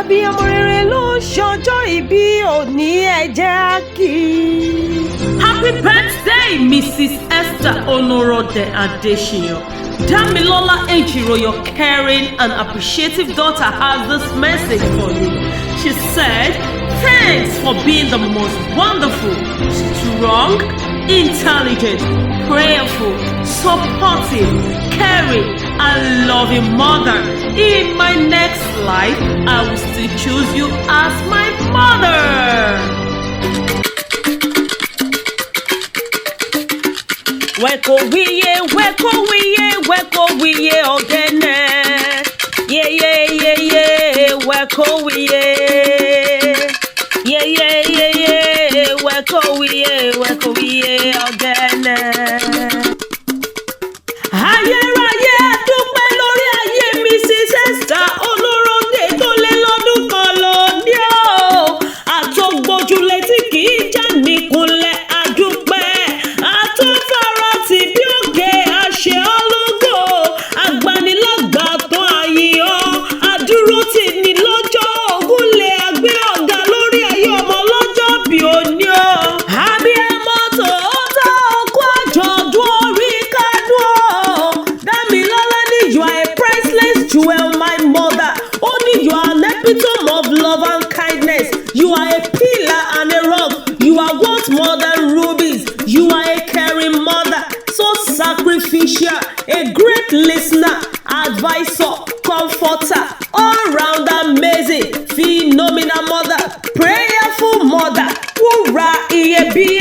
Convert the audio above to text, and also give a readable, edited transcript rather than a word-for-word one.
abiyamọ rere ló ṣọjọ́ ìbí òní ẹ jẹ́ kí. Happy birthday, Mrs. Esther Onorode Adesina. Damilola Ejiro, your caring and appreciative daughter, has this message for you. She said, thanks for being the most wonderful, strong, intelligent, prayerful, supportive, caring, and loving mother. In my next life, I will still choose you as my mother. Weko wiye ogene. Yeah, yeah, yeah, yeah. Weko wiye. Yeah, yeah, yeah, yeah. Weko wiye ogene. Ayérayé dúpẹ́ lórí ayé Mrs. Esther Olóròdé tó lé lọ́dún kan lónìí o. Àtògbójúlé tí kì í já nìkúnlẹ̀ àdúpẹ́. Àtòfarasí bí òkè àṣẹ ológo. Agbanilágbàtàn àyíyọ́. Àdúró tì ní lọ́jọ́ ògúnlé àgbé ọ̀gá lórí ayé ọmọ lọ́jọ́ bí òní o. Abiyamọ tòótọ́ òkú àjọ̀dún orí kádùn o. Damilola ni you are a priceless jewel, my mother. Only you are an epitome of love and kindness. You are a pillar and a rock. You are worth more than rubies. You are a caring mother, so sacrificial, a great listener, advisor, comforter, all-round amazing, phenomenal mother, prayerful mother, wúrà iyebíye.